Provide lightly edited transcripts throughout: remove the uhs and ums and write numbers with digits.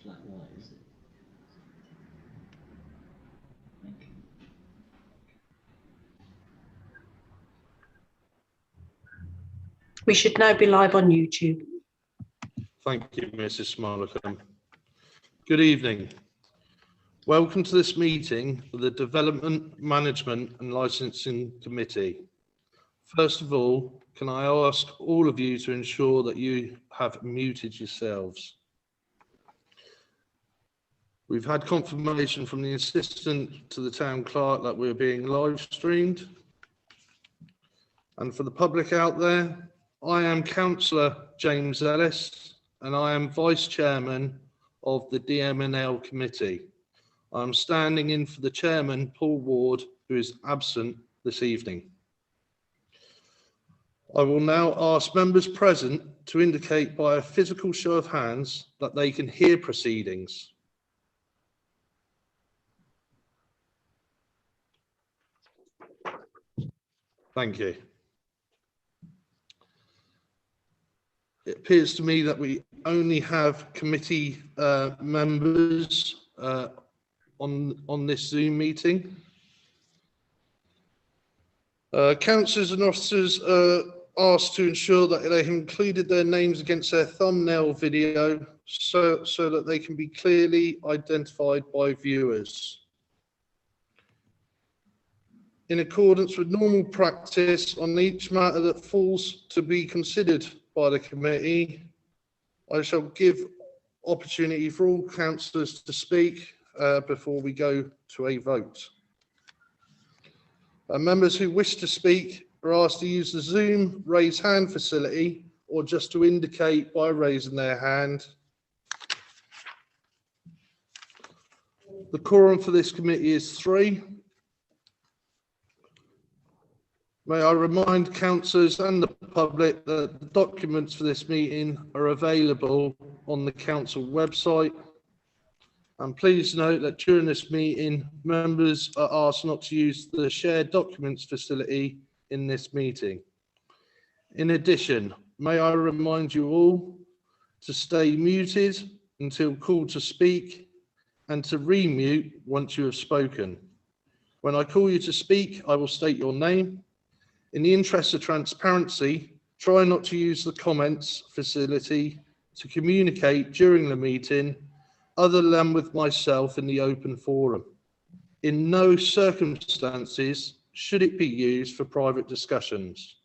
flat white, is it? Thank you. We should now be live on YouTube. Thank you, Mrs. Smollicum. Good evening. Welcome to this meeting of the Development, Management and Licensing Committee. First of all, can I ask all of you to ensure that you have muted yourselves? We've had confirmation from the assistant to the town clerk that we're being live streamed. And for the public out there, I am Councillor James Ellis and I am Vice Chairman of the DMNL Committee. I'm standing in for the Chairman, Paul Ward, who is absent this evening. I will now ask members present to indicate by a physical show of hands that they can hear proceedings. Thank you. It appears to me that we only have committee members on this Zoom meeting. Councillors and officers are asked to ensure that they have included their names against their thumbnail video so that they can be clearly identified by viewers. In accordance with normal practice on each matter that falls to be considered by the committee, I shall give opportunity for all councillors to speak before we go to a vote. Members who wish to speak are asked to use the Zoom raise hand facility or just to indicate by raising their hand. The quorum for this committee is 3. May I remind councillors and the public that the documents for this meeting are available on the council website. And please note that during this meeting, members are asked not to use the shared documents facility in this meeting. In addition, may I remind you all to stay muted until called to speak and to remute once you have spoken. When I call you to speak, I will state your name. In the interest of transparency, try not to use the comments facility to communicate during the meeting other than with myself in the open forum. In no circumstances should it be used for private discussions.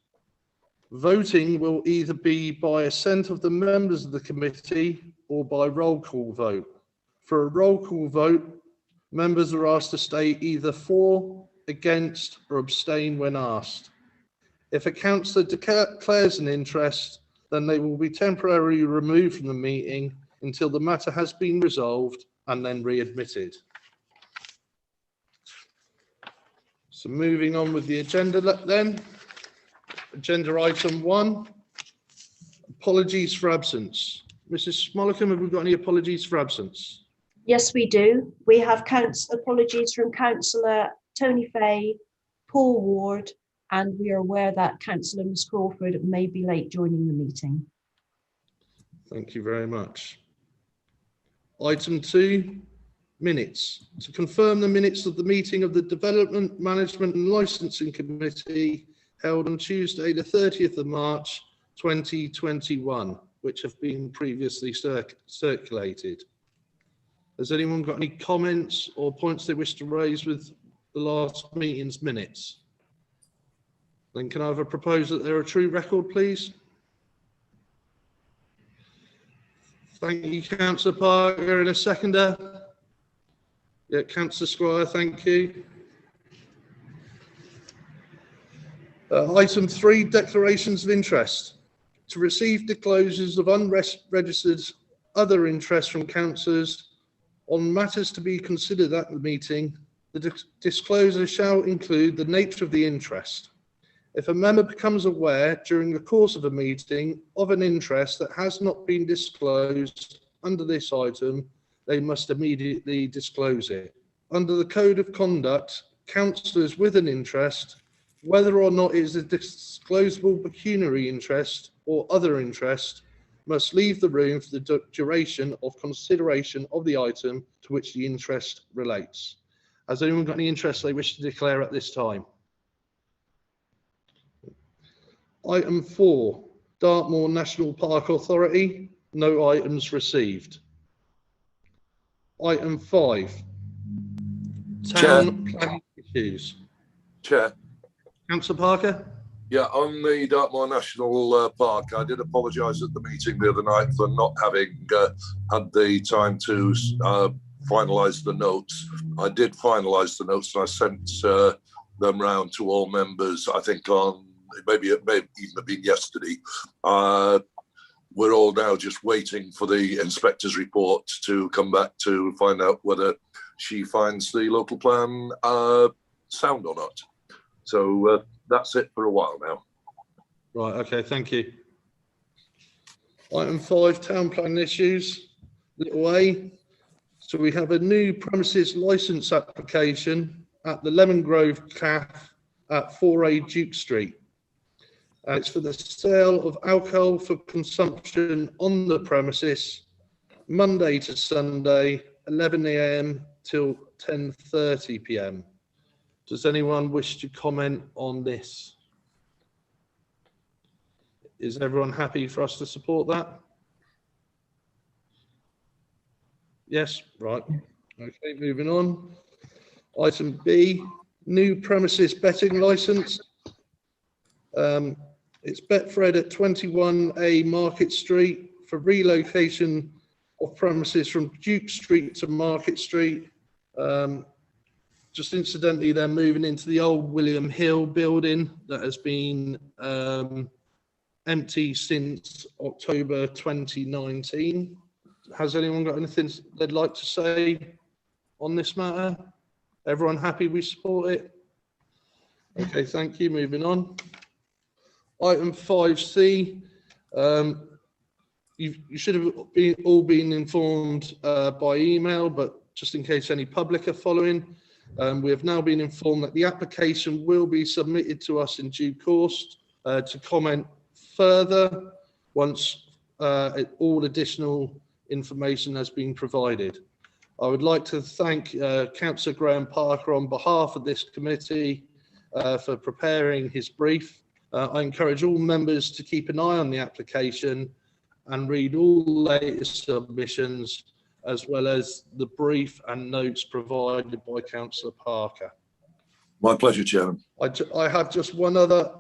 Voting will either be by assent of the members of the committee or by roll call vote. For a roll call vote, members are asked to state either for, against, or abstain when asked. If a councillor declares an interest, then they will be temporarily removed from the meeting until the matter has been resolved and then readmitted. So moving on with the agenda then. Agenda item 1, apologies for absence. Mrs. Smollicum, have we got any apologies for absence? Yes, we do. We have apologies from Councillor Tony Fay, Paul Ward, and we are aware that Councillor Miss Crawford may be late joining the meeting. Thank you very much. Item 2, minutes. To confirm the minutes of the meeting of the Development, Management and Licensing Committee held on Tuesday the 30th of March 2021, which have been previously circulated. Has anyone got any comments or points they wish to raise with the last meeting's minutes? Then can I have a proposal that they're a true record, please? Thank you, Councillor Parker. And a seconder? Yeah, Councillor Squire, thank you. Item 3, declarations of interest. To receive disclosures of unregistered other interest from councillors on matters to be considered at the meeting, the disclosure shall include the nature of the interest. If a member becomes aware during the course of a meeting of an interest that has not been disclosed under this item, they must immediately disclose it. Under the Code of Conduct, councillors with an interest, whether or not it is a disclosable pecuniary interest or other interest, must leave the room for the duration of consideration of the item to which the interest relates. Has anyone got any interest they wish to declare at this time? Item 4, Dartmoor National Park Authority, no items received. Item 5, Town planning issues. Chair. Councillor Parker? Yeah, on the Dartmoor National Park, I did apologise at the meeting the other night for not having had the time to finalise the notes. I did finalise the notes and I sent them round to all members, I think on, it may even have been yesterday. We're all now just waiting for the inspector's report to come back to find out whether she finds the local plan sound or not. So that's it for a while now. Right, okay, thank you. Item 5, town planning issues, little A. So we have a new premises licence application at the Lemon Grove Cafe at 4A Duke Street. It's for the sale of alcohol for consumption on the premises, Monday to Sunday, 11 AM till 10:30 PM. Does anyone wish to comment on this? Is everyone happy for us to support that? Yes, right. Okay, moving on. Item B, new premises betting licence. It's Betfred at 21A Market Street for relocation of premises from Duke Street to Market Street. Just incidentally, they're moving into the old William Hill building that has been empty since October 2019. Has anyone got anything they'd like to say on this matter? Everyone happy we support it? Okay, thank you. Moving on. Item 5C. You should have all been informed by email, but just in case any public are following, we have now been informed that the application will be submitted to us in due course to comment further once all additional information has been provided. I would like to thank Councillor Graham Parker on behalf of this committee for preparing his brief. I encourage all members to keep an eye on the application and read all the latest submissions, as well as the brief and notes provided by Councillor Parker. My pleasure, Chairman. I have just one other,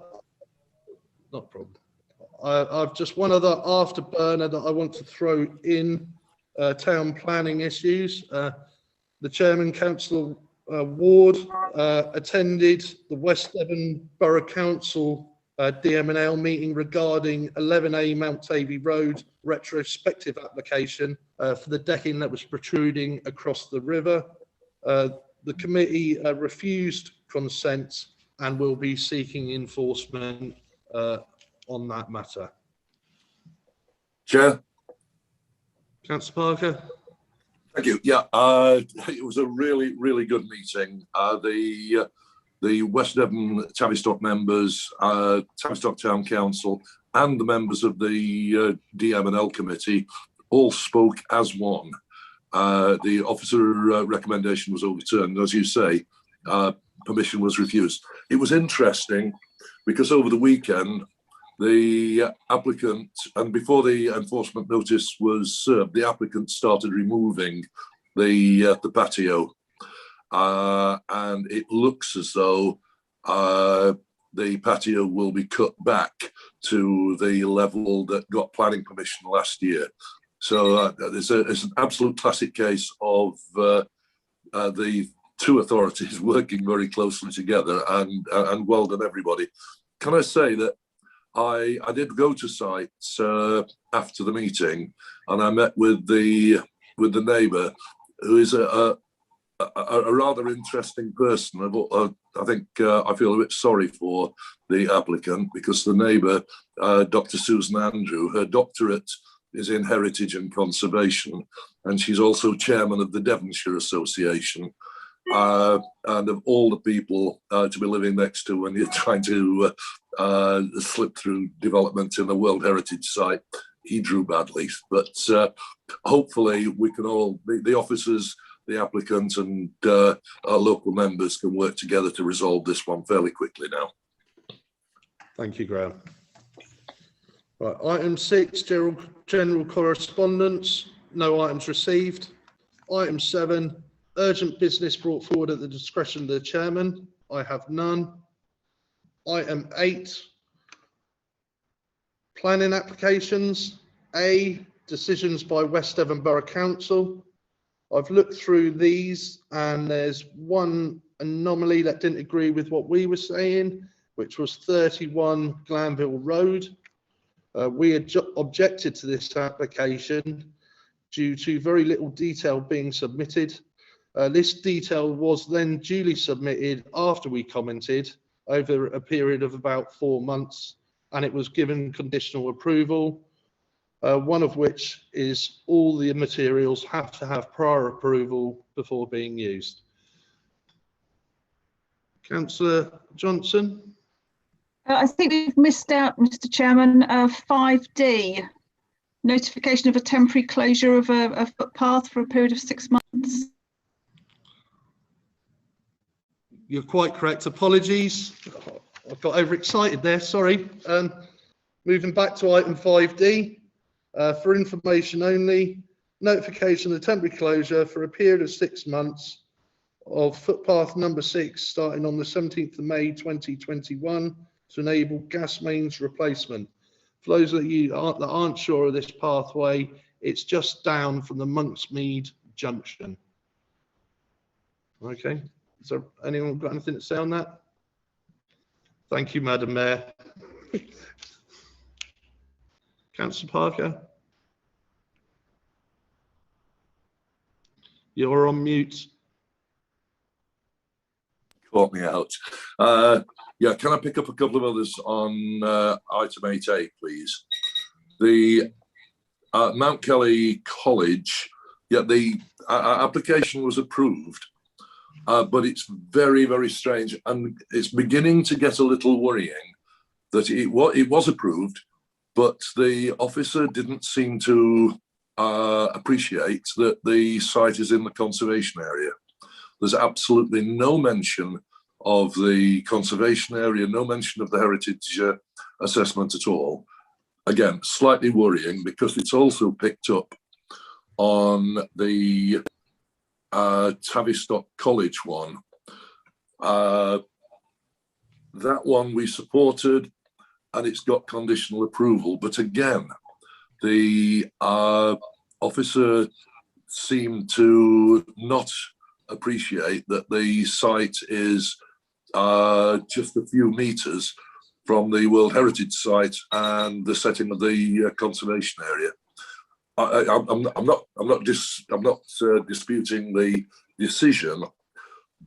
not a problem. I've just one other afterburner that I want to throw in town planning issues. The Chairman, Councillor Ward, attended the West Devon Borough Council DMNL meeting regarding 11A Mount Tavy Road retrospective application for the decking that was protruding across the river. The committee refused consent and will be seeking enforcement on that matter. Chair. Councillor Parker. Thank you. Yeah, it was a really, really good meeting. The West Devon Tavistock members, Tavistock Town Council, and the members of the DMNL committee all spoke as one. The officer recommendation was overturned, as you say, permission was refused. It was interesting because over the weekend, the applicant, and before the enforcement notice was served, the applicant started removing the patio. And it looks as though the patio will be cut back to the level that got planning permission last year. So it's an absolute classic case of the two authorities working very closely together, and well done everybody. Can I say that I did go to sites after the meeting, and I met with the neighbour, who is a rather interesting person. I think I feel a bit sorry for the applicant, because the neighbour, Dr. Susan Andrew, her doctorate is in heritage and conservation, and she's also chairman of the Devonshire Association. And of all the people to be living next to when you're trying to slip through development in a World Heritage Site, he drew badly. But hopefully we can all, the officers, the applicant and our local members can work together to resolve this one fairly quickly now. Thank you, Graham. Right, item 6, general correspondence. No items received. Item 7, urgent business brought forward at the discretion of the chairman. I have none. Item 8, planning applications. A, decisions by West Devon Borough Council. I've looked through these and there's one anomaly that didn't agree with what we were saying, which was 31 Glanville Road. We objected to this application due to very little detail being submitted. This detail was then duly submitted after we commented over a period of about 4 months, and it was given conditional approval, one of which is all the materials have to have prior approval before being used. Councillor Johnson. I think we've missed out, Mr. Chairman, 5D, notification of a temporary closure of a footpath for a period of 6 months. You're quite correct. Apologies. I got overexcited there. Sorry. Moving back to item 5D, for information only, notification of temporary closure for a period of 6 months of footpath number 6, starting on the 17th of May 2021, to enable gas mains replacement. For those of you that aren't sure of this pathway, it's just down from the Monksmead junction. Okay. Is there anyone got anything to say on that? Thank you, Madam Mayor. Councillor Parker. You're on mute. Caught me out. Yeah, can I pick up a couple of others on item 8A, please? The Mount Kelly College, yeah, the application was approved, but it's very, very strange, and it's beginning to get a little worrying that it was approved, but the officer didn't seem to appreciate that the site is in the conservation area. There's absolutely no mention of the conservation area, no mention of the heritage assessment at all. Again, slightly worrying because it's also picked up on the Tavistock College one. That one we supported and it's got conditional approval, but again, the officer seemed to not appreciate that the site is just a few meters from the World Heritage Site and the setting of the conservation area. I'm not disputing the decision,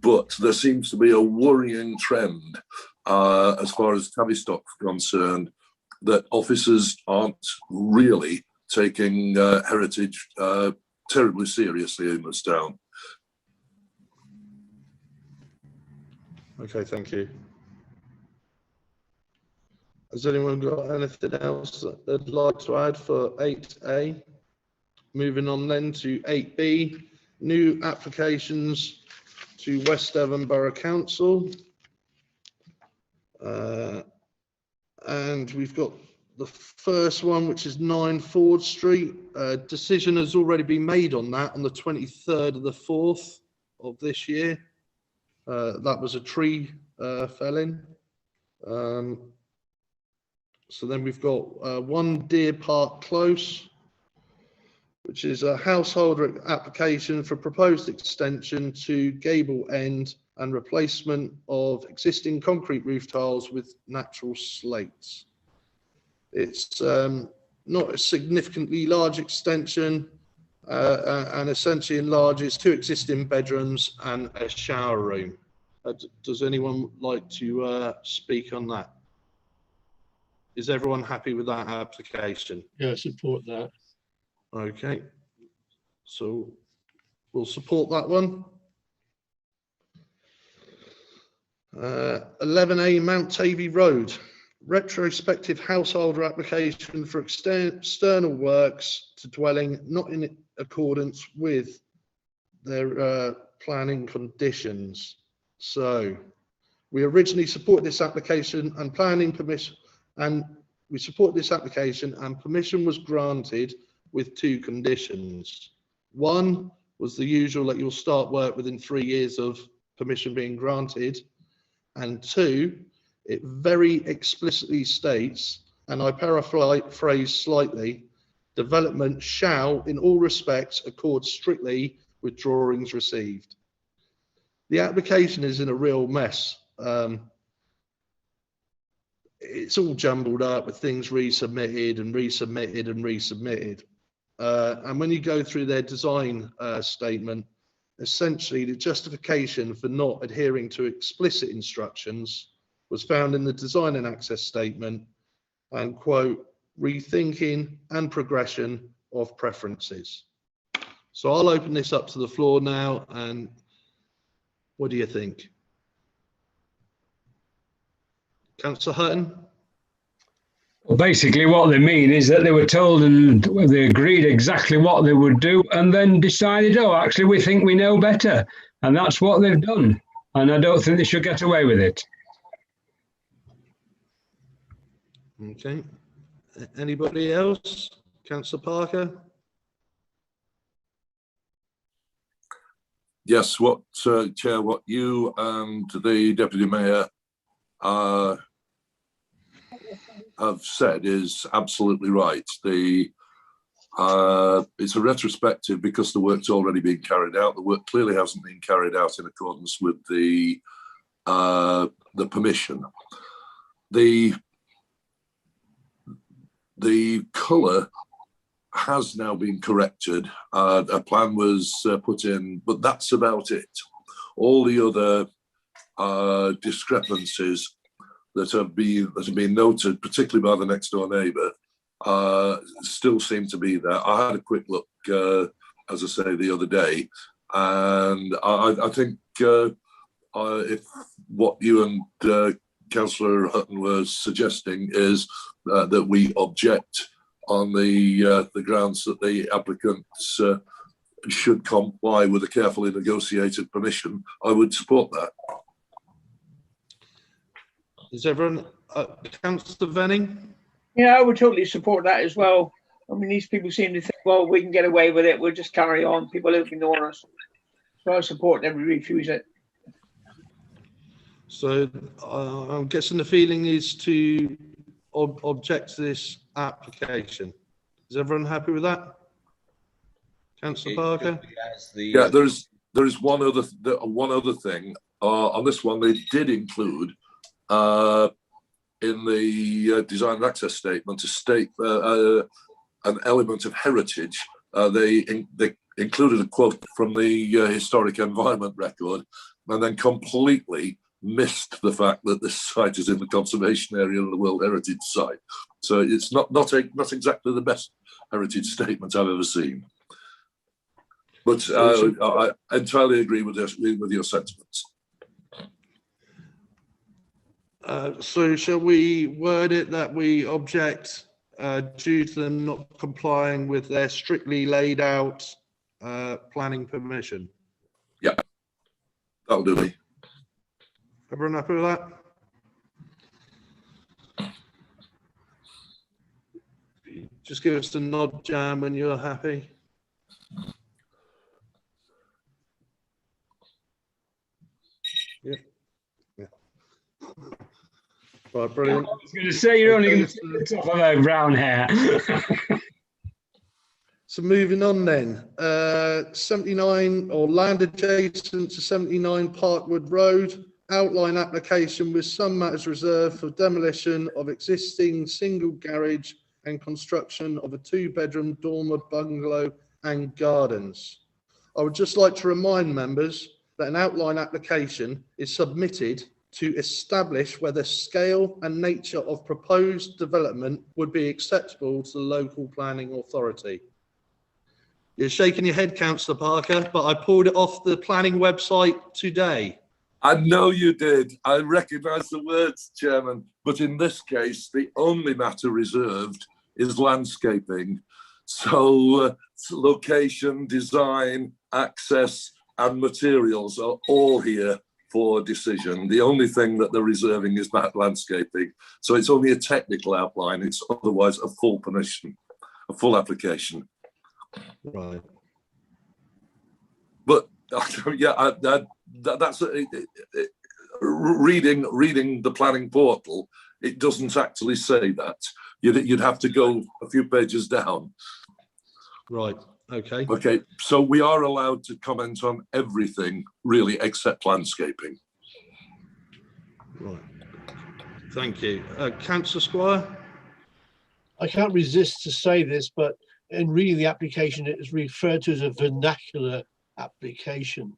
but there seems to be a worrying trend as far as Tavistock's concerned, that officers aren't really taking heritage terribly seriously in this town. Okay, thank you. Has anyone got anything else that they'd like to add for 8A? Moving on then to 8B, new applications to West Devon Borough Council. And we've got the first one, which is 9 Ford Street. Decision has already been made on that on the 23rd of the 4th of this year. That was a tree felling. So then we've got 1 Deer Park Close, which is a householder application for proposed extension to gable end and replacement of existing concrete roof tiles with natural slates. It's not a significantly large extension and essentially enlarges 2 existing bedrooms and a shower room. Does anyone like to speak on that? Is everyone happy with that application? Yeah, I support that. Okay, so we'll support that one. 11A Mount Tavy Road. retrospective householder application for external works to dwelling not in accordance with their planning conditions. So we originally supported this application and planning permission, and we support this application and permission was granted with 2 conditions. One was the usual that you'll start work within 3 years of permission being granted. And 2, it very explicitly states, and I paraphrase slightly, development shall in all respects accord strictly with drawings received. The application is in a real mess. It's all jumbled up with things resubmitted and resubmitted and resubmitted. And when you go through their design statement, essentially the justification for not adhering to explicit instructions was found in the design and access statement and quote, rethinking and progression of preferences. So I'll open this up to the floor now, and what do you think? Councillor Hutton? Well, basically what they mean is that they were told and they agreed exactly what they would do and then decided, oh, actually, we think we know better. And that's what they've done. And I don't think they should get away with it. Okay. Anybody else? Councillor Parker? Yes, what Chair, what you and the Deputy Mayor have said is absolutely right. It's a retrospective because the work's already been carried out. The work clearly hasn't been carried out in accordance with the permission. The colour has now been corrected. A plan was put in, but that's about it. All the other discrepancies that have been noted, particularly by the next door neighbour, still seem to be there. I had a quick look, as I say, the other day, and I think if what you and Councillor Hutton was suggesting is that we object on the grounds that the applicants should comply with a carefully negotiated permission, I would support that. Is everyone, Councillor Venning? Yeah, I would totally support that as well. I mean, these people seem to think, well, we can get away with it. We'll just carry on. People have ignored us. So I support that we refuse it. So I'm guessing the feeling is to object to this application. Is everyone happy with that? Councillor Parker? Yeah, there is one other thing. On this one, they did include in the design and access statement to state an element of heritage. They included a quote from the historic environment record, and then completely missed the fact that this site is in the conservation area of the World Heritage Site. So it's not exactly the best heritage statement I've ever seen. But I entirely agree with your sentiments. So shall we word it that we object due to them not complying with their strictly laid out planning permission? Yeah, that'll do me. Everyone happy with that? Just give us a nod, Jan, when you're happy. Yeah. Right, brilliant. I was going to say you're only going to see the top of her brown hair. So moving on then, 79 or land adjacent to 79 Parkwood Road, outline application with some matters reserved for demolition of existing single garage and construction of a 2-bedroom dormer bungalow and gardens. I would just like to remind members that an outline application is submitted to establish whether scale and nature of proposed development would be acceptable to the local planning authority. You're shaking your head, Councillor Parker, but I pulled it off the planning website today. I know you did. I recognise the words, Chairman. But in this case, the only matter reserved is landscaping. So location, design, access and materials are all here for decision. The only thing that they're reserving is that landscaping. So it's only a technical outline. It's otherwise a full permission, a full application. Right. But yeah, that's reading the planning portal. It doesn't actually say that. You'd have to go a few pages down. Right. Okay. Okay. So we are allowed to comment on everything, really, except landscaping. Right. Thank you. Councillor Squire? I can't resist to say this, but in reading the application, it is referred to as a vernacular application.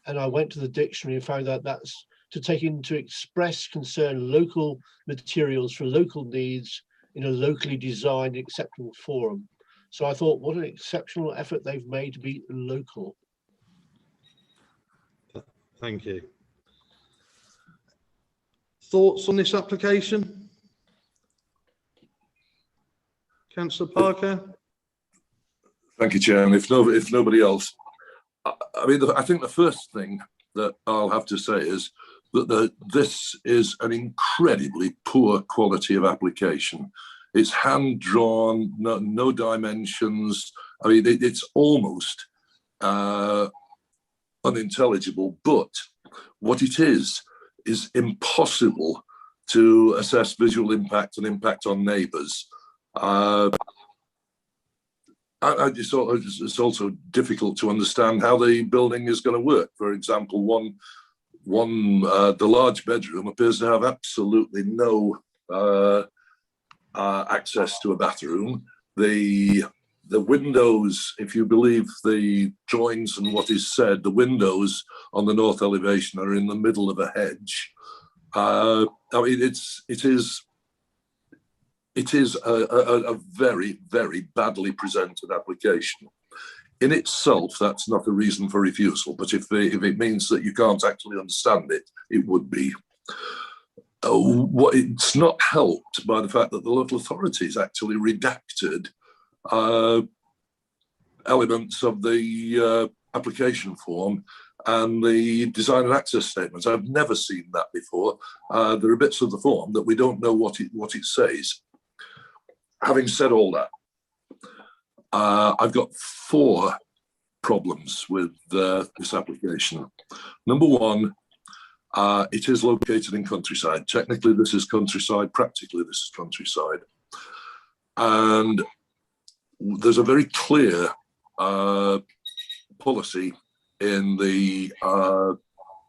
And I went to the dictionary and found out that's to take into express concern local materials for local needs in a locally designed acceptable forum. So I thought, what an exceptional effort they've made to be local. Thank you. Thoughts on this application? Councillor Parker? Thank you, Chairman. If nobody else, I mean, I think the first thing that I'll have to say is that this is an incredibly poor quality of application. It's hand drawn, no dimensions. I mean, it's almost unintelligible. But what it is impossible to assess visual impact and impact on neighbours. It's also difficult to understand how the building is going to work. For example, the large bedroom appears to have absolutely no access to a bathroom. The windows, if you believe the drawings and what is said, the windows on the north elevation are in the middle of a hedge. I mean, it is a very, very badly presented application. In itself, that's not a reason for refusal, but if it means that you can't actually understand it, it would be. It's not helped by the fact that the local authorities actually redacted elements of the application form and the design and access statements. I've never seen that before. There are bits of the form that we don't know what it says. Having said all that, I've got 4 problems with this application. Number one, it is located in countryside. Technically, this is countryside. Practically, this is countryside. And there's a very clear policy in the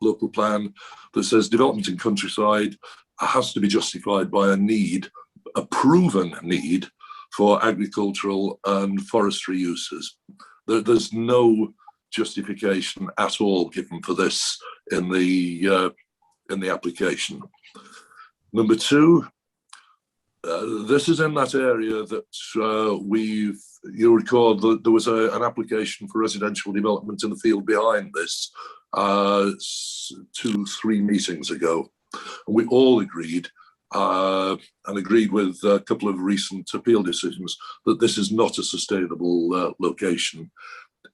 local plan that says development in countryside has to be justified by a proven need for agricultural and forestry uses. There's no justification at all given for this in the application. Number 2, this is in that area that you'll recall that there was an application for residential development in the field behind this 2-3 meetings ago. And we all agreed and agreed with a couple of recent appeal decisions that this is not a sustainable location.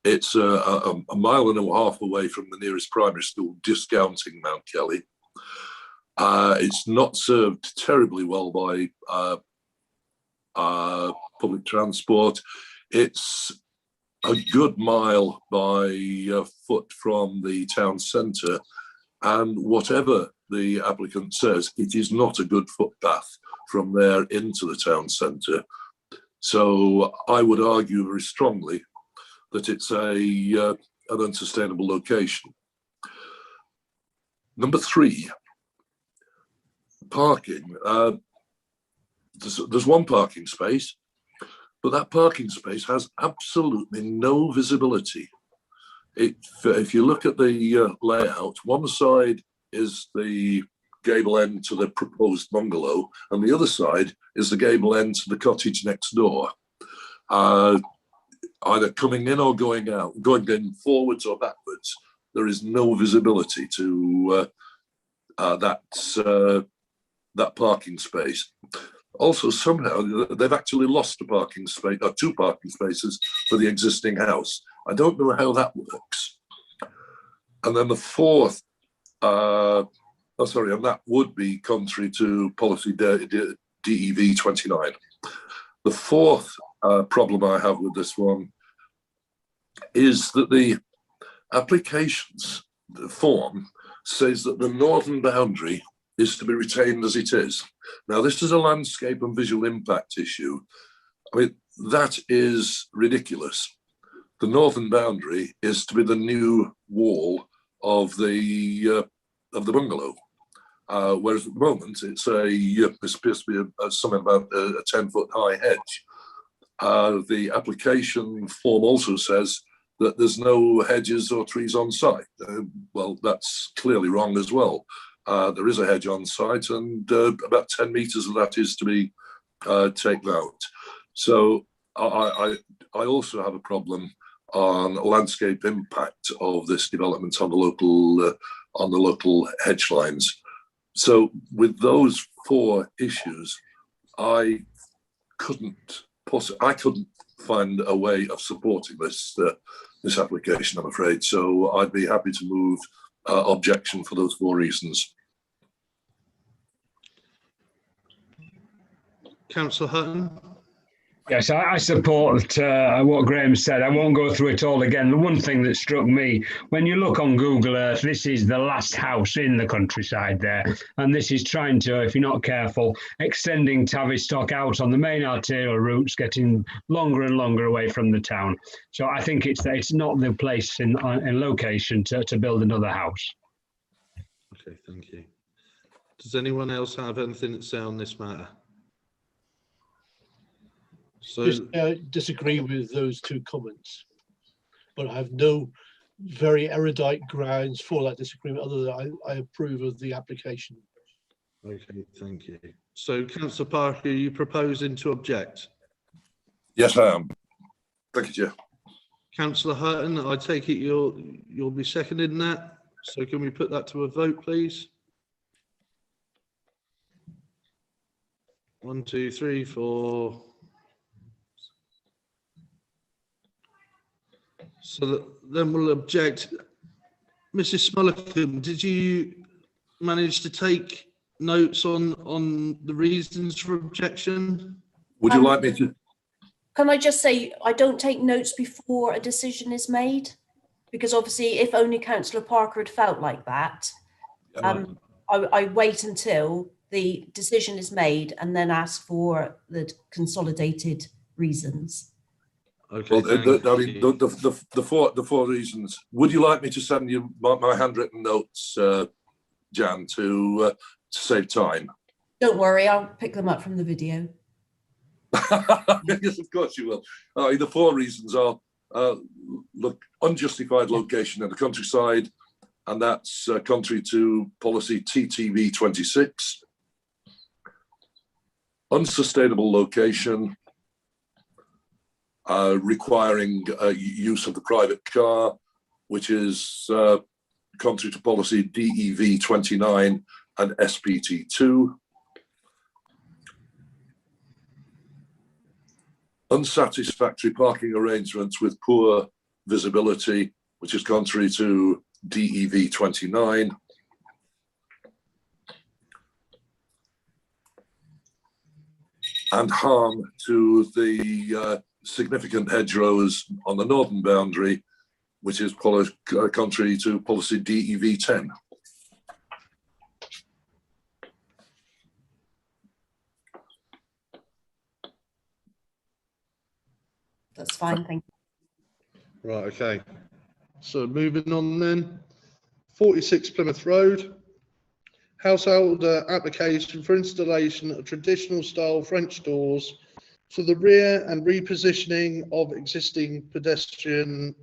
It's a mile and a half away from the nearest primary school, discounting Mount Kelly. It's not served terribly well by public transport. It's a good mile by foot from the town centre, and whatever the applicant says, it is not a good footpath from there into the town centre. So I would argue very strongly that it's an unsustainable location. Number 3, parking. There's one parking space, but that parking space has absolutely no visibility. If you look at the layout, one side is the gable end to the proposed bungalow, and the other side is the gable end to the cottage next door. Either coming in or going out, going in forwards or backwards, there is no visibility to that parking space. Also, somehow they've actually lost a parking space, or 2 parking spaces for the existing house. I don't know how that works. And then the fourth, and that would be contrary to policy DEV 29. The fourth problem I have with this one is that the applications form says that the northern boundary is to be retained as it is. Now, this is a landscape and visual impact issue. I mean, that is ridiculous. The northern boundary is to be the new wall of the bungalow, whereas at the moment it's supposed to be something about a 10-foot high hedge. The application form also says that there's no hedges or trees on site. Well, that's clearly wrong as well. There is a hedge on site, and about 10 meters of that is to be taken out. So I also have a problem on landscape impact of this development on the local hedge lines. So with those 4 issues, I couldn't find a way of supporting this application, I'm afraid. So I'd be happy to move objection for those 4 reasons. Councillor Hutton. Yes, I support what Graham said. I won't go through it all again. The one thing that struck me, when you look on Google Earth, this is the last house in the countryside there. And this is trying to, if you're not careful, extending Tavistock out on the main arterial routes, getting longer and longer away from the town. So I think it's not the place in location to build another house. Okay, thank you. Does anyone else have anything to say on this matter? So Just disagree with those 2 comments, but I have no very erudite grounds for that disagreement other than I approve of the application. okay, thank you. So Councillor Parker, are you proposing to object? Yes, I am. Thank you, Chair. Councillor Hutton, I take it you'll be seconding that. So can we put that to a vote, please? 1, 2, 3, 4. So then we'll object. Mrs. Smullicum, did you manage to take notes on the reasons for objection? Would you like me to? Can I just say, I don't take notes before a decision is made, because obviously if only Councillor Parker had felt like that, I wait until the decision is made and then ask for the consolidated reasons. Okay. Well, the 4 reasons. Would you like me to send you my handwritten notes, Jan, to save time? Don't worry, I'll pick them up from the video. Yes, of course you will. The 4 reasons are unjustified location in the countryside, and that's contrary to policy TTV 26. Unsustainable location, requiring use of the private car, which is contrary to policy DEV 29 and SPT 2. Unsatisfactory parking arrangements with poor visibility, which is contrary to DEV 29. And harm to the significant hedgerows on the northern boundary, which is contrary to policy DEV 10. That's fine, thank you. Right, okay. So moving on then, 46 Plymouth Road. Household application for installation of traditional style French doors to the rear and repositioning of existing pedestrian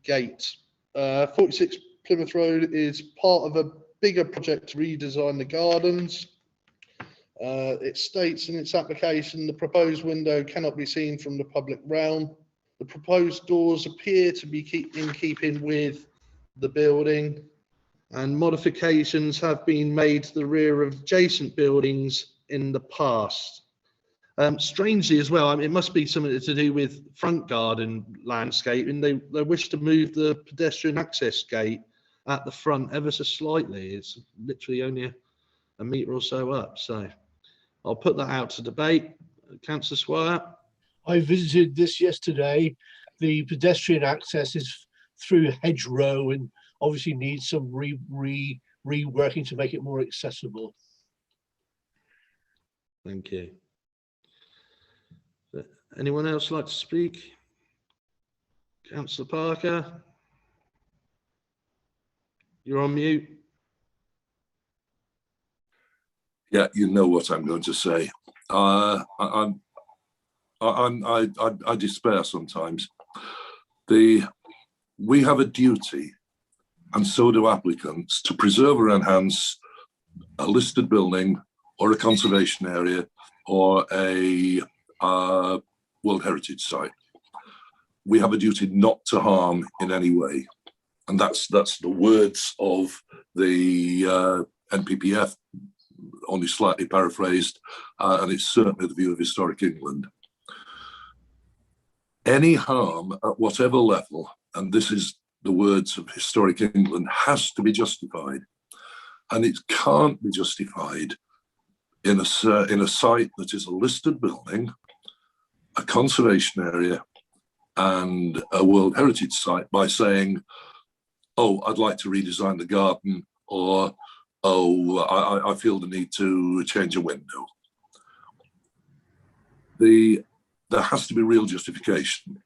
gate. 46 Plymouth Road is part of a bigger project to redesign the gardens. It states in its application, the proposed window cannot be seen from the public realm. The proposed doors appear to be in keeping with the building, and modifications have been made to the rear of adjacent buildings in the past. Strangely as well, I mean, it must be something to do with front garden landscaping. They wish to move the pedestrian access gate at the front ever so slightly. It's literally only a metre or so up. So I'll put that out to debate. Councillor Swire. I visited this yesterday. The pedestrian access is through hedgerow and obviously needs some reworking to make it more accessible. Thank you. Anyone else like to speak? Councillor Parker. You're on mute. Yeah, you know what I'm going to say. I despair sometimes. We have a duty, and so do applicants, to preserve or enhance a listed building or a conservation area or a World Heritage Site. We have a duty not to harm in any way. And that's the words of the NPPF, only slightly paraphrased, and it's certainly the view of Historic England. Any harm at whatever level, and this is the words of Historic England, has to be justified. And it can't be justified in a site that is a listed building, a conservation area, and a World Heritage Site by saying, oh, I'd like to redesign the garden, or, oh, I feel the need to change a window. There has to be real justification.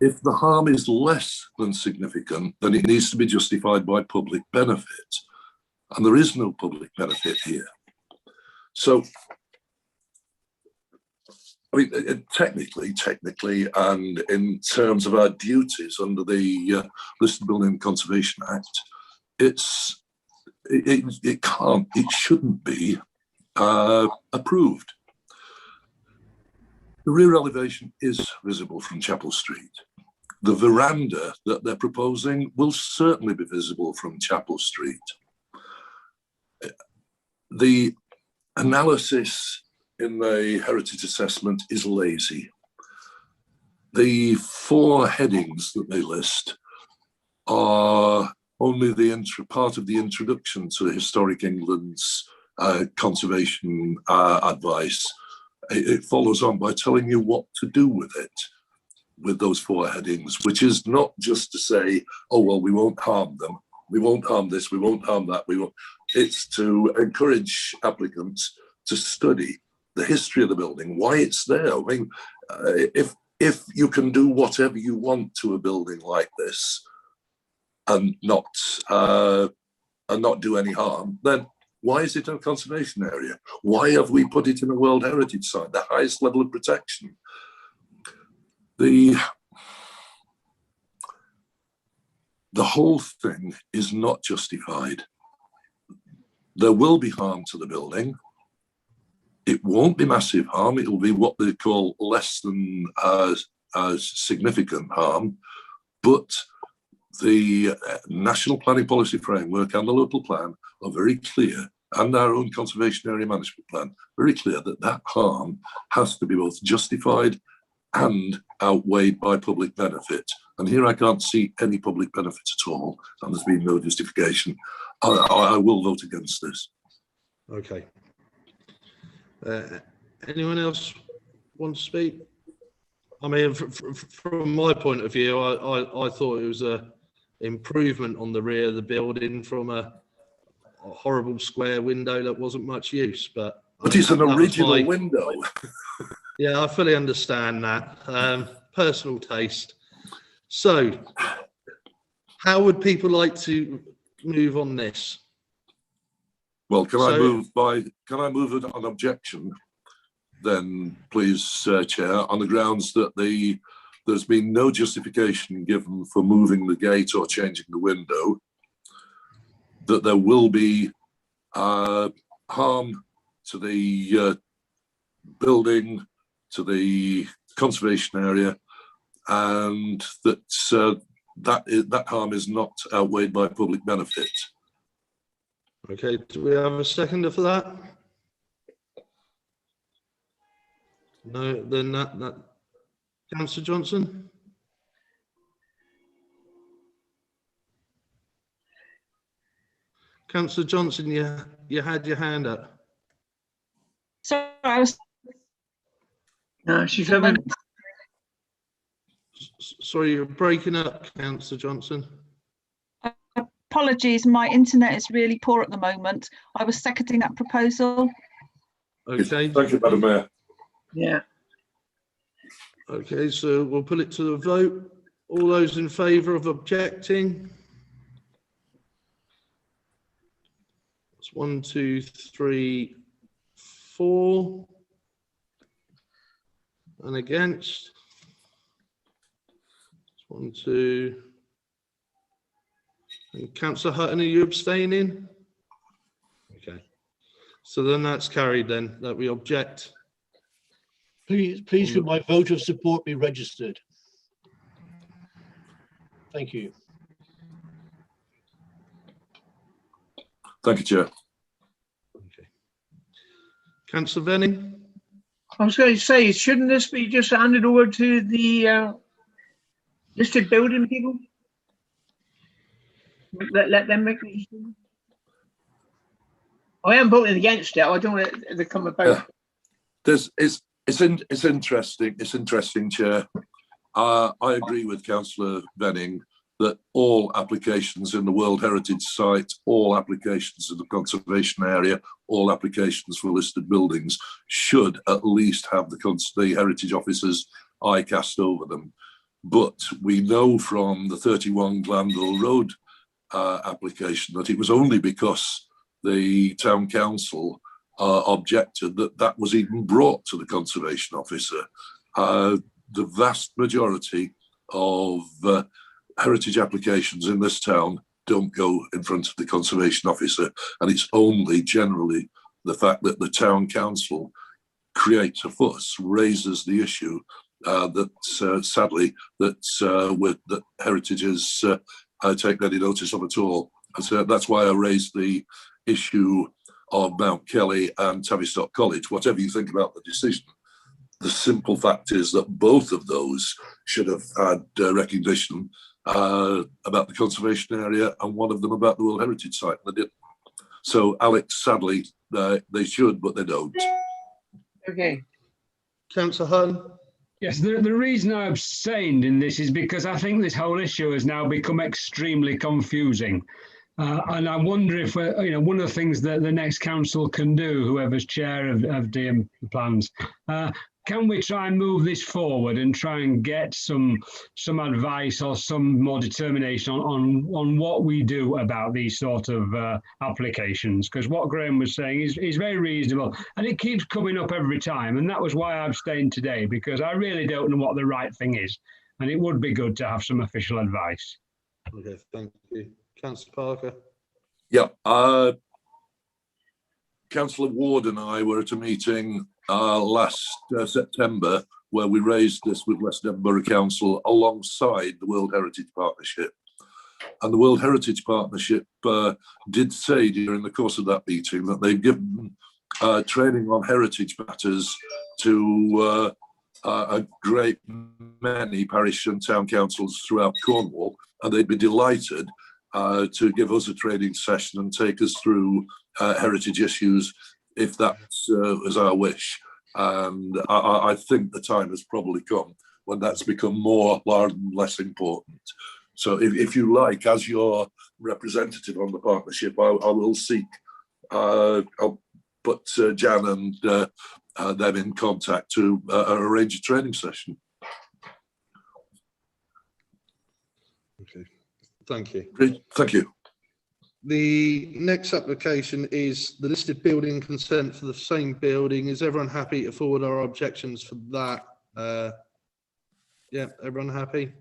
If the harm is less than significant, then it needs to be justified by public benefit. And there is no public benefit here. So, I mean, technically, and in terms of our duties under the Listed Building Conservation Act, it shouldn't be approved. The rear elevation is visible from Chapel Street. The veranda that they're proposing will certainly be visible from Chapel Street. The analysis in the heritage assessment is lazy. The 4 headings that they list are only the part of the introduction to Historic England's conservation advice. It follows on by telling you what to do with it, with those 4 headings, which is not just to say, oh, well, we won't harm them. We won't harm this, we won't harm that. We won't. It's to encourage applicants to study the history of the building, why it's there. I mean, if you can do whatever you want to a building like this and not do any harm, then why is it a conservation area? Why have we put it in a World Heritage Site, the highest level of protection? The whole thing is not justified. There will be harm to the building. It won't be massive harm. It will be what they call less than significant harm. But the National Planning Policy Framework and the local plan are very clear, and our own conservation area management plan, very clear that that harm has to be both justified and outweighed by public benefit. And here I can't see any public benefit at all, and there's been no justification. I will vote against this. Okay. Anyone else want to speak? I mean, from my point of view, I thought it was a improvement on the rear of the building from a horrible square window that wasn't much use. But it's an original window. Yeah, I fully understand that. Personal taste. So, how would people like to move on this? Well, can I move an objection then, please, Chair, on the grounds that there's been no justification given for moving the gate or changing the window, that there will be harm to the building, to the conservation area, and that that harm is not outweighed by public benefit. Okay, do we have a seconder for that? No, then that Councillor Johnson? Councillor Johnson, you had your hand up. Sorry, I was. No, she's having. Sorry, you're breaking up, Councillor Johnson. Apologies, my internet is really poor at the moment. I was seconding that proposal. Okay. Thank you, Madam Mayor. Yeah. Okay, so we'll put it to the vote. All those in favour of objecting? That's 1, 2, 3, 4. And against? 1, 2. And Councillor Hutton, are you abstaining? Okay. So then that's carried then, that we object. Please could my vote of support be registered? Thank you. Thank you, Chair. Okay. Councillor Venning? I was going to say, shouldn't this be just handed over to the listed building people? Let them make the decision. I am voting against it. I don't want it to come about. It's interesting. It's interesting, Chair. I agree with Councillor Venning that all applications in the World Heritage Site, all applications in the conservation area, all applications for listed buildings should at least have the Heritage Officer's eye cast over them. But we know from the 31 Glanville Road application that it was only because the Town Council objected that was even brought to the Conservation Officer. The vast majority of heritage applications in this town don't go in front of the Conservation Officer, and it's only generally the fact that the Town Council creates a fuss, raises the issue that sadly that heritages take any notice of at all. And so that's why I raised the issue of Mount Kelly and Tavistock College. Whatever you think about the decision, the simple fact is that both of those should have had recognition about the conservation area, and one of them about the World Heritage Site, and they didn't. So, Alex, sadly, they should, but they don't. Okay. Councillor Hutton? Yes, the reason I abstained in this is because I think this whole issue has now become extremely confusing. And I wonder if, one of the things that the next council can do, whoever's chair of DM plans, can we try and move this forward and try and get some advice or some more determination on what we do about these sort of applications? Because what Graham was saying is very reasonable, and it keeps coming up every time. And that was why I abstained today, because I really don't know what the right thing is, and it would be good to have some official advice. Okay, thank you. Councillor Parker? Yeah, Councillor Ward and I were at a meeting last September where we raised this with West Edinburgh Council alongside the World Heritage Partnership. And the World Heritage Partnership did say during the course of that meeting that they've given training on heritage matters to a great many parish and town councils throughout Cornwall, and they'd be delighted to give us a training session and take us through heritage issues if that was our wish. And I think the time has probably come when that's become more rather than less important. So if you like, as your representative on the partnership, I will seek, I'll put Jan and them in contact to arrange a training session. Okay, thank you. Great, thank you. The next application is the listed building consent for the same building. Is everyone happy to forward our objections for that? Yeah, everyone happy?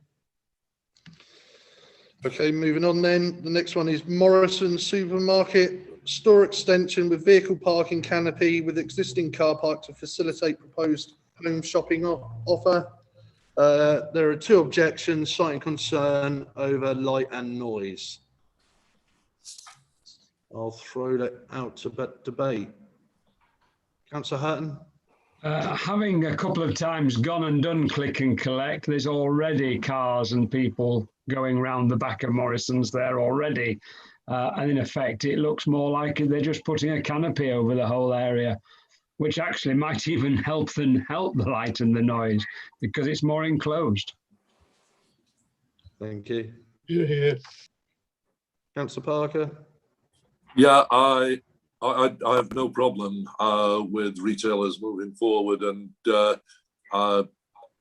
Okay, moving on then. The next one is Morrison Supermarket, store extension with vehicle parking canopy with existing car park to facilitate proposed home shopping offer. There are 2 objections, citing concern over light and noise. I'll throw that out to debate. Councillor Hutton? Having a couple of times gone and done click and collect, there's already cars and people going round the back of Morrison's there already. And in effect, it looks more like they're just putting a canopy over the whole area, which actually might even help the light and the noise because it's more enclosed. Thank you. Yeah. Councillor Parker? Yeah, I have no problem with retailers moving forward and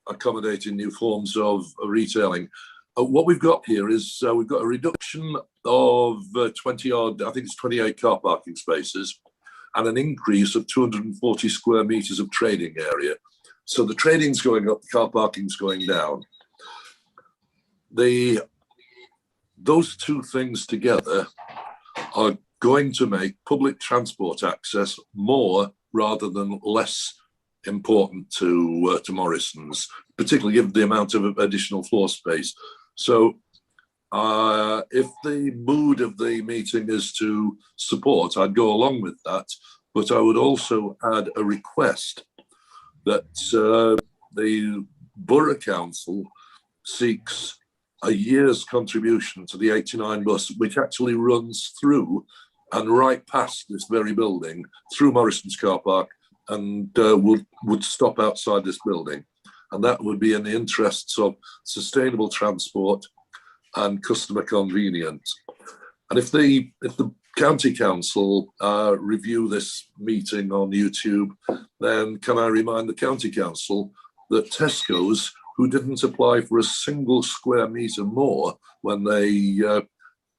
accommodating new forms of retailing. What we've got here is we've got a reduction of 20 odd, I think it's 28 car parking spaces, and an increase of 240 square meters of trading area. So the trading's going up, the car parking's going down. Those 2 things together are going to make public transport access more rather than less important to Morrison's, particularly given the amount of additional floor space. So if the mood of the meeting is to support, I'd go along with that, but I would also add a request that the Borough Council seeks a year's contribution to the 89 bus, which actually runs through and right past this very building, through Morrison's car park, and would stop outside this building. And that would be in the interests of sustainable transport and customer convenience. And if the County Council review this meeting on YouTube, then can I remind the County Council that Tesco's, who didn't apply for a single square metre more when they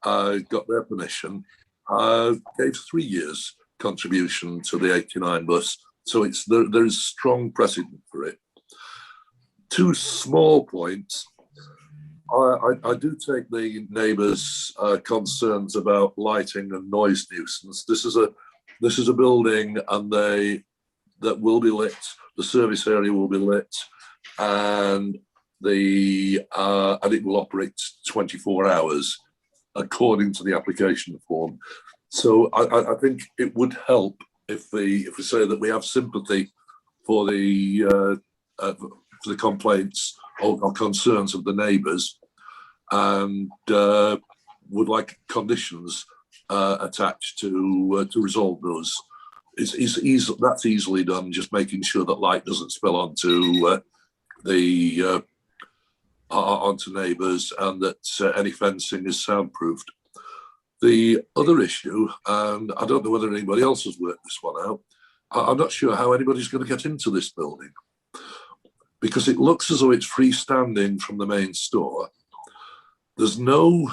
got their permission, gave 3 years contribution to the 89 bus. So there is strong precedent for it. 2 small points. I do take the neighbours' concerns about lighting and noise nuisance. This is a building, and that will be lit. The service area will be lit, and it will operate 24 hours according to the application form. So I think it would help if we say that we have sympathy for the complaints or concerns of the neighbours, and would like conditions attached to resolve those. That's easily done. Just making sure that light doesn't spill onto onto neighbours, and that any fencing is soundproofed. The other issue, and I don't know whether anybody else has worked this one out, I'm not sure how anybody's going to get into this building, because it looks as though it's freestanding from the main store. There's no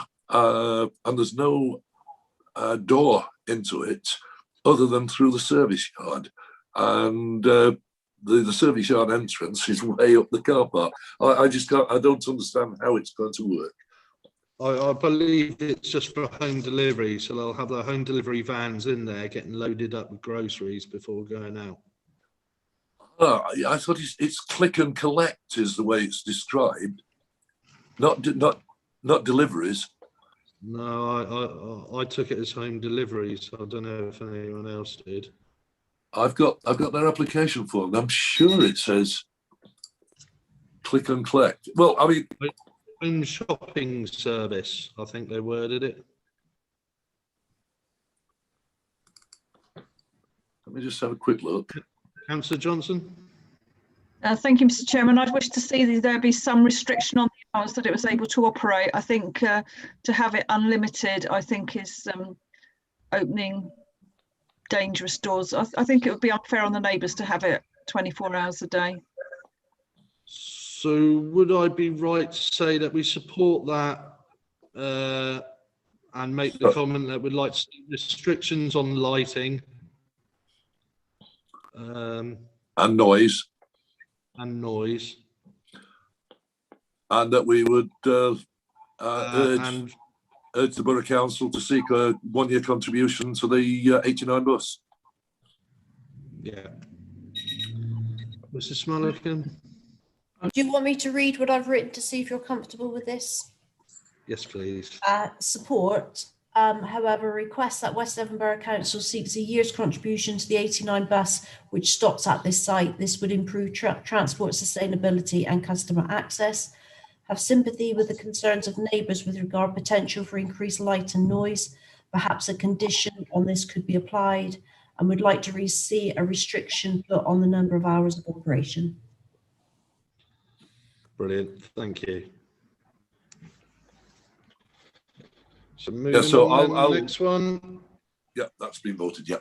door into it other than through the service yard, and the service yard entrance is way up the car park. I don't understand how it's going to work. I believe it's just for home delivery, so they'll have their home delivery vans in there getting loaded up with groceries before going out. I thought it's click and collect is the way it's described, not deliveries. No, I took it as home delivery, so I don't know if anyone else did. I've got their application form. I'm sure it says click and collect. Well, I mean, home shopping service, I think they worded it. Let me just have a quick look. Councillor Johnson? Thank you, Mr. Chairman. I'd wish to see there be some restriction on the hours that it was able to operate. I think to have it unlimited, I think is opening dangerous doors. I think it would be unfair on the neighbours to have it 24 hours a day. So would I be right to say that we support that and make the comment that we'd like to see restrictions on lighting and noise, and that we would urge the Borough Council to seek a 1-year contribution to the 89 bus. Yeah. Mr. Smulligan? Do you want me to read what I've written to see if you're comfortable with this? Yes, please. Support, however, requests that West Devon Borough Council seeks a year's contribution to the 89 bus which stops at this site. This would improve transport sustainability and customer access. Have sympathy with the concerns of neighbours with regard potential for increased light and noise. Perhaps a condition on this could be applied, and would like to see a restriction put on the number of hours of operation. Brilliant. Thank you. So moving Yeah, so on, then, I'll next one. Yeah, that's been voted. Yeah.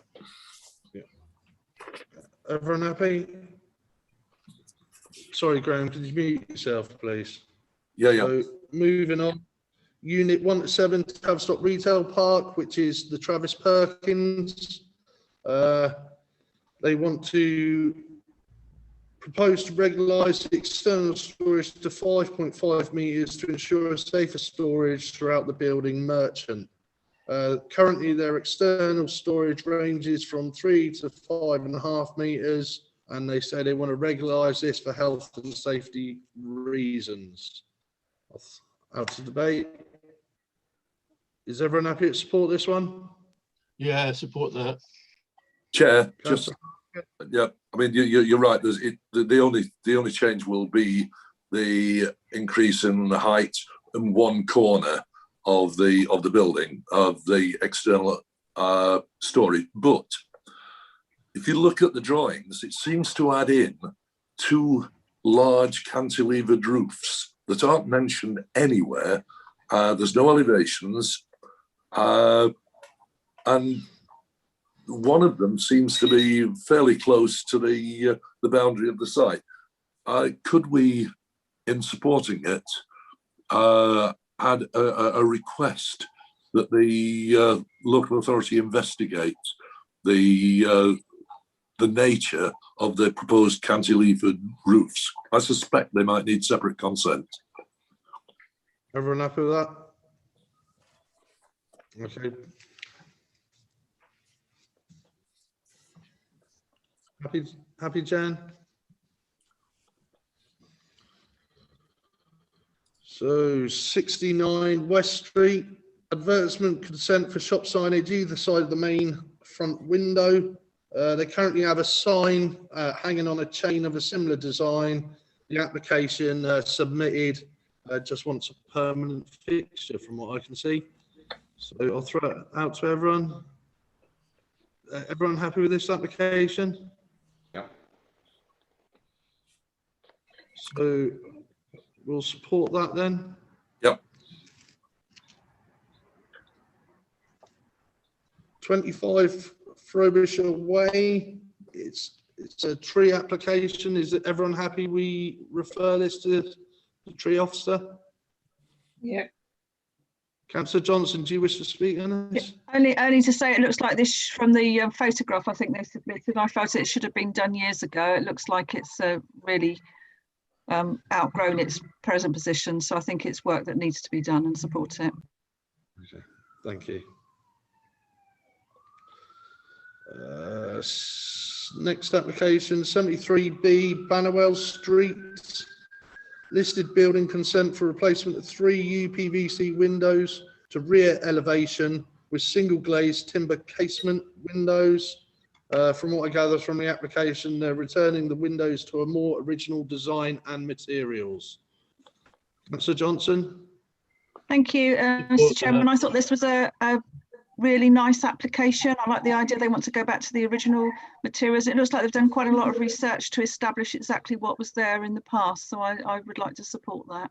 Everyone happy? Sorry, Graham, could you mute yourself, please? Yeah. So moving on, Unit 1 to 7, Tavistock Retail Park, which is the Travis Perkins. They want to propose to regularize the external storage to 5.5 meters to ensure a safer storage throughout the building merchant. Currently, their external storage ranges from 3 to 5.5 meters, and they say they want to regularize this for health and safety reasons. Out to debate. Is everyone happy to support this one? Yeah, support that. Chair, Councillor yeah. I mean, you're right. The only change will be the increase in the height in one corner of the building of the external storage. But if you look at the drawings, it seems to add in 2 large cantilevered roofs that aren't mentioned anywhere. There's no elevations, and one of them seems to be fairly close to the boundary of the site. Could we, in supporting it, add a request that the local authority investigate the nature of the proposed cantilevered roofs? I suspect they might need separate consent. Everyone happy with that? Okay. Happy, Jan? So 69 West Street, advertisement consent for shop signage either side of the main front window. They currently have a sign hanging on a chain of a similar design. The application submitted just wants a permanent fixture from what I can see. So I'll throw it out to everyone. Everyone happy with this application? Yeah. So we'll support that then. Yep. 25 Frobisher Way. It's a tree application. Is everyone happy we refer this to the tree officer? Yeah. Councillor Johnson, do you wish to speak on this? Only to say it looks like this from the photograph I think they submitted. I felt it should have been done years ago. It looks like it's really outgrown its present position. So I think it's work that needs to be done and support it. Okay, thank you. Next application, 73B Bannerwell Street. Listed building consent for replacement of 3 UPVC windows to rear elevation with single glazed timber casement windows. From what I gather from the application, they're returning the windows to a more original design and materials. Councillor Johnson. Thank you, Mr. Chairman. I thought this was a really nice application. I like the idea they want to go back to the original materials. It looks like they've done quite a lot of research to establish exactly what was there in the past. So I would like to support that.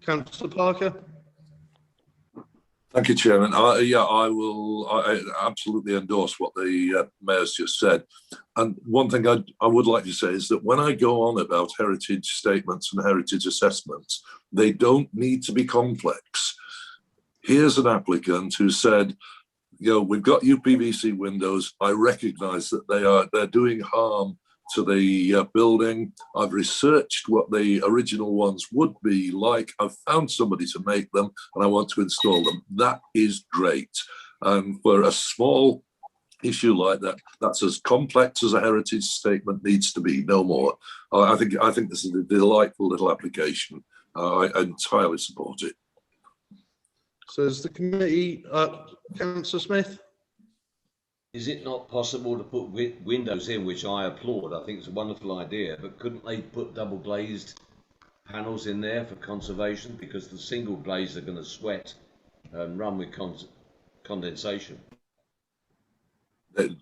Councillor Parker. Thank you, Chairman. I absolutely endorse what the Mayor's just said. And one thing I would like to say is that when I go on about heritage statements and heritage assessments, they don't need to be complex. Here's an applicant who said, we've got UPVC windows. I recognise that they're doing harm to the building. I've researched what the original ones would be like. I've found somebody to make them and I want to install them. That is great. And for a small issue like that, that's as complex as a heritage statement needs to be, no more. I think this is a delightful little application. I entirely support it. So is the committee, Councillor Smith? Is it not possible to put windows in, which I applaud? I think it's a wonderful idea, but couldn't they put double glazed panels in there for conservation? Because the single glazed are going to sweat and run with condensation.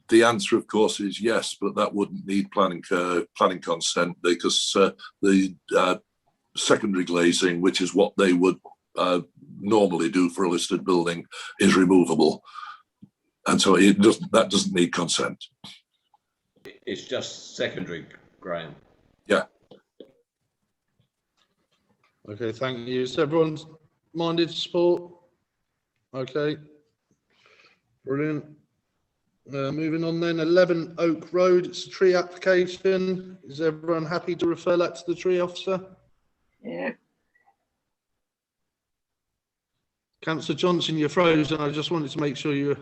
The answer, of course, is yes, but that wouldn't need planning consent, because the secondary glazing, which is what they would normally do for a listed building, is removable, and so that doesn't need consent. It's just secondary, Graham. Yeah. Okay, thank you. Is everyone minded to support? Okay, brilliant. Moving on then, 11 Oak Road, it's a tree application. Is everyone happy to refer that to the tree officer? Yeah. Councillor Johnson, you're frozen. I just wanted to make sure you.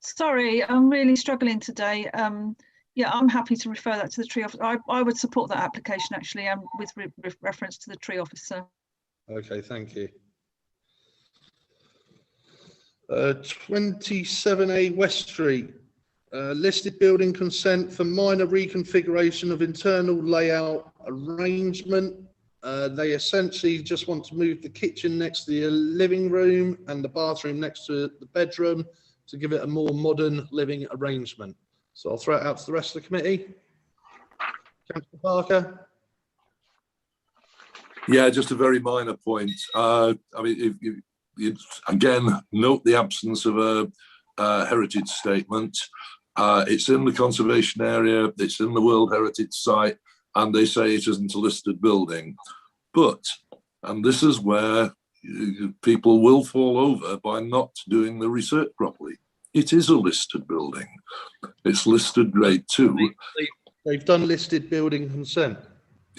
Sorry, I'm really struggling today. Yeah, I'm happy to refer that to the tree officer. I would support that application actually, with reference to the tree officer. Okay, thank you. 27A West Street, listed building consent for minor reconfiguration of internal layout arrangement. They essentially just want to move the kitchen next to the living room and the bathroom next to the bedroom to give it a more modern living arrangement. So I'll throw it out to the rest of the committee. Councillor Parker. Yeah, just a very minor point. I mean, if you again note the absence of a heritage statement. It's in the conservation area, it's in the World Heritage Site, and they say it isn't a listed building. But, and this is where people will fall over by not doing the research properly, it is a listed building. It's listed grade 2. They've done listed building consent.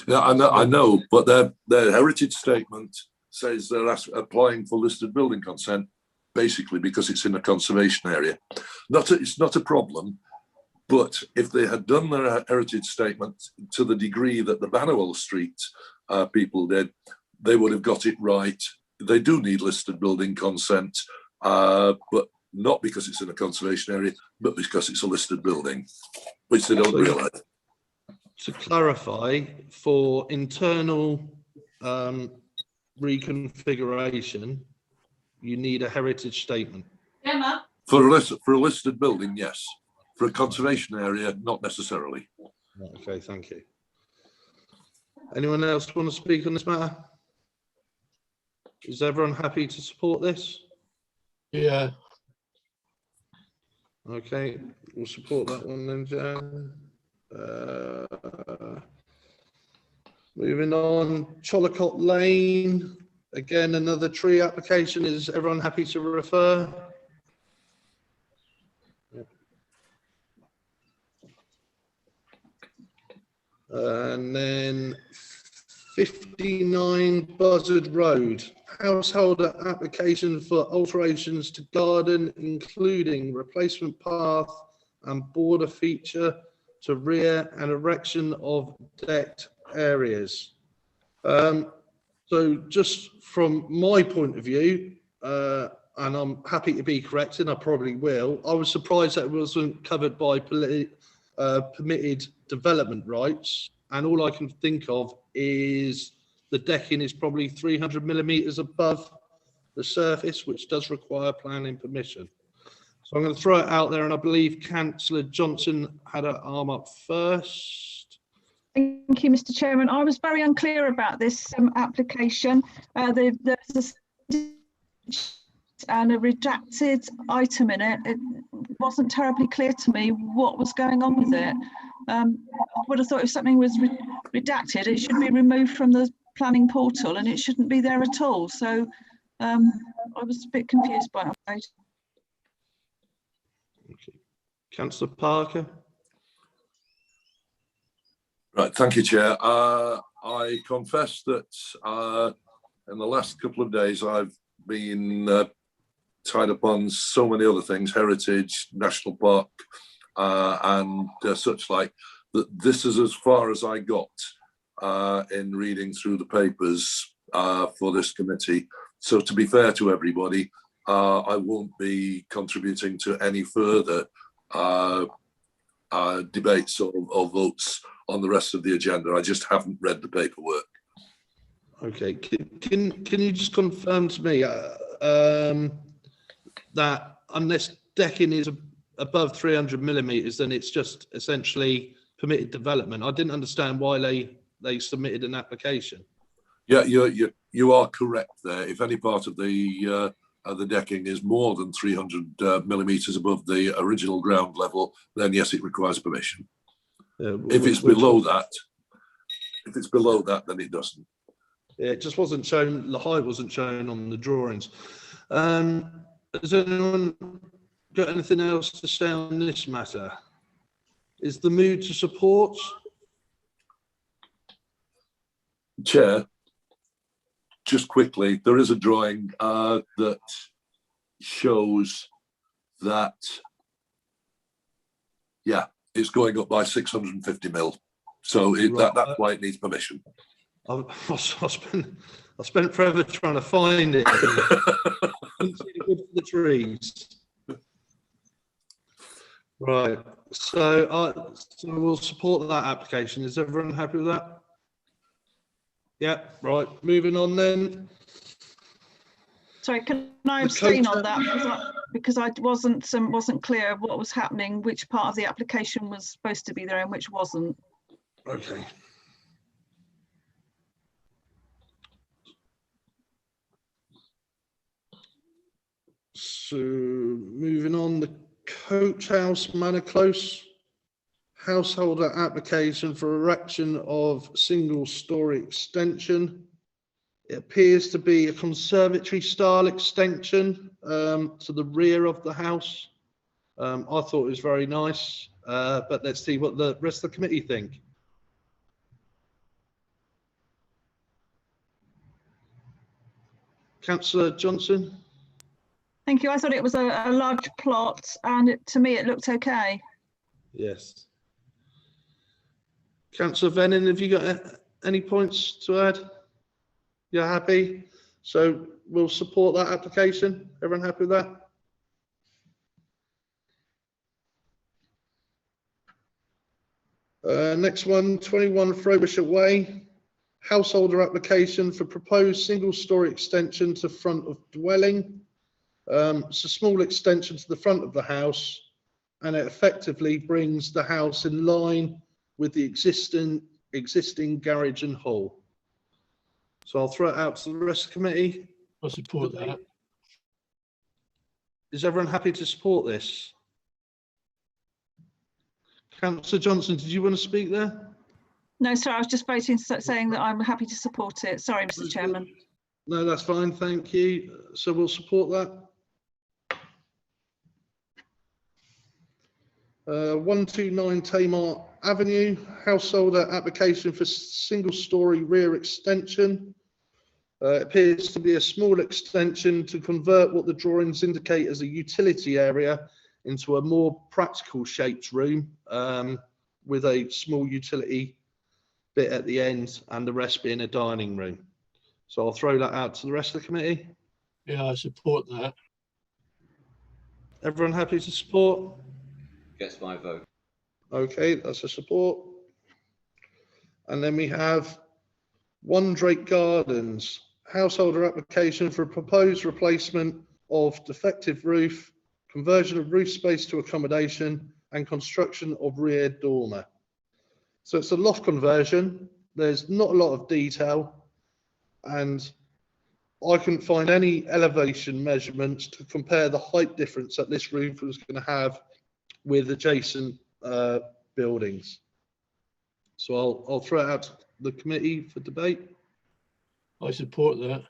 Yeah, I know, but their heritage statement says they're applying for listed building consent, basically because it's in a conservation area. It's not a problem, but if they had done their heritage statement to the degree that the Banwell Street people did, they would have got it right. They do need listed building consent, but not because it's in a conservation area, but because it's a listed building, which they don't realise. To clarify, for internal reconfiguration, you need a heritage statement. Emma. For a listed building, yes. For a conservation area, not necessarily. Okay, thank you. Anyone else want to speak on this matter? Is everyone happy to support this? Yeah. Okay, we'll support that one then, Jan. Moving on, Chollicott Lane. Again, another tree application. Is everyone happy to refer? Yep. And then 59 Buzzard Road. Household application for alterations to garden, including replacement path and border feature to rear and erection of decked areas. So just from my point of view, and I'm happy to be corrected, I probably will, I was surprised that it wasn't covered by permitted development rights. And all I can think of is the decking is probably 300 millimeters above the surface, which does require planning permission. So I'm going to throw it out there, and I believe Councillor Johnson had her arm up first. Thank you, Mr. Chairman. I was very unclear about this application. There's a redacted item in it. It wasn't terribly clear to me what was going on with it. I would have thought if something was redacted, it should be removed from the planning portal and it shouldn't be there at all. So I was a bit confused by it. Okay. Councillor Parker. Right, thank you, Chair. I confess that in the last couple of days I've been tied up on so many other things, heritage, national park, and such like, that this is as far as I got in reading through the papers for this committee. So to be fair to everybody, I won't be contributing to any further debates or votes on the rest of the agenda. I just haven't read the paperwork. Okay, can you just confirm to me that unless decking is above 300 millimeters, then it's just essentially permitted development? I didn't understand why they submitted an application. Yeah, you are correct there. If any part of the decking is more than 300 millimeters above the original ground level, then yes, it requires permission. If it's below that, then it doesn't. Yeah, it just wasn't shown, the height wasn't shown on the drawings. Has anyone got anything else to say on this matter? Is the mood to support? Chair, just quickly, there is a drawing that shows that, yeah, it's going up by 650 mil. So that's why it needs permission. I spent forever trying to find it. Good for the trees. Right. So we'll support that application. Is everyone happy with that? Yeah. Right. Moving on then. Sorry, can I abstain on that because I wasn't clear of what was happening, which part of the application was supposed to be there and which wasn't. Okay. So moving on, the Coach House Manor Close householder application for erection of single-story extension. It appears to be a conservatory style extension to the rear of the house. I thought it was very nice, but let's see what the rest of the committee think. Councillor Johnson. Thank you. I thought it was a large plot, and to me it looked okay. Yes. Councillor Venning, have you got any points to add? You're happy? So we'll support that application. Everyone happy with that? Next one, 21 Frobisher Way. Householder application for proposed single-story extension to front of dwelling. It's a small extension to the front of the house, and it effectively brings the house in line with the existing garage and hall. So I'll throw it out to the rest of the committee. I support that. Is everyone happy to support this? Councillor Johnson, did you want to speak there? No, sorry, I was just voting, saying that I'm happy to support it. Sorry, Mr. Chairman. No, that's fine, thank you. So we'll support that. 129 Tamar Avenue, householder application for single-story rear extension. It appears to be a small extension to convert what the drawings indicate as a utility area into a more practical shaped room with a small utility bit at the end and the rest being a dining room. So I'll throw that out to the rest of the committee. Yeah, I support that. Everyone happy to support? Gets my vote. Okay, that's a support. And then we have One Drake Gardens, householder application for a proposed replacement of defective roof, conversion of roof space to accommodation, and construction of rear dormer. So it's a loft conversion. There's not a lot of detail, and I couldn't find any elevation measurements to compare the height difference that this roof was going to have with adjacent buildings. So I'll throw it out to the committee for debate. I support that.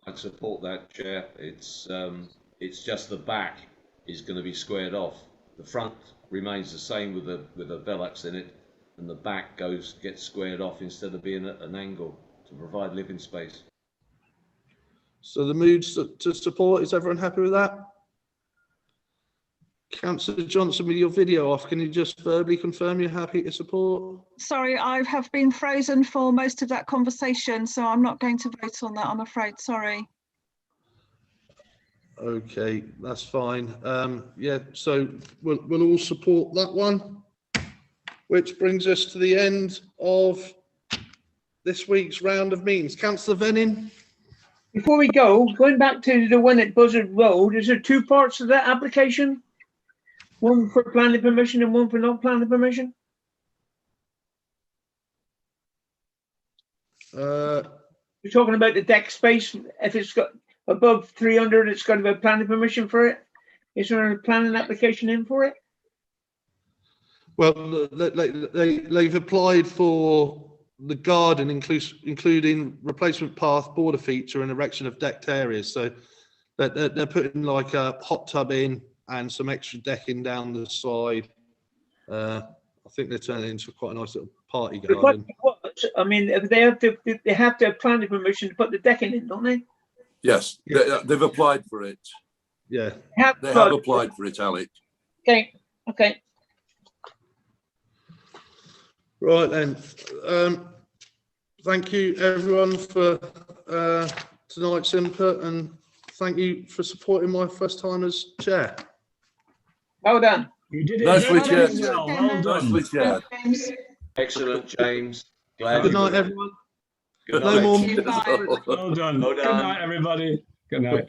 I'd support that, Chair. It's just the back is going to be squared off. The front remains the same with a Velux in it, and the back gets squared off instead of being at an angle to provide living space. So the mood to support, is everyone happy with that? Councillor Johnson, with your video off, can you just verbally confirm you're happy to support? Sorry, I have been frozen for most of that conversation, so I'm not going to vote on that, I'm afraid. Sorry. Okay, that's fine. Yeah, so we'll all support that one, which brings us to the end of this week's round of meetings. Councillor Venning? Before we go, going back to the one at Buzzard Road, is there two parts of that application? One for planning permission and one for not planning permission? You're talking about the deck space. If it's got above 300, it's got to be planning permission for it. Is there a planning application in for it? Well, they've applied for the garden, including replacement path, border feature and erection of decked areas. So they're putting like a hot tub in and some extra decking down the side. I think they're turning it into quite a nice little party garden. I mean, they have to have planning permission to put the decking in, don't they? Yes, they've applied for it. Yeah. They have applied for it, Alec. Okay, okay. Right then. Thank you everyone for tonight's input, and thank you for supporting my first time as chair. Well done. You did it Nicely very chaired. well. Well done. Nicely chaired. Excellent, James. Glad Good you night were- everyone. Good No night. more. Bye. Well done. Well Good done. night, everybody. Good night.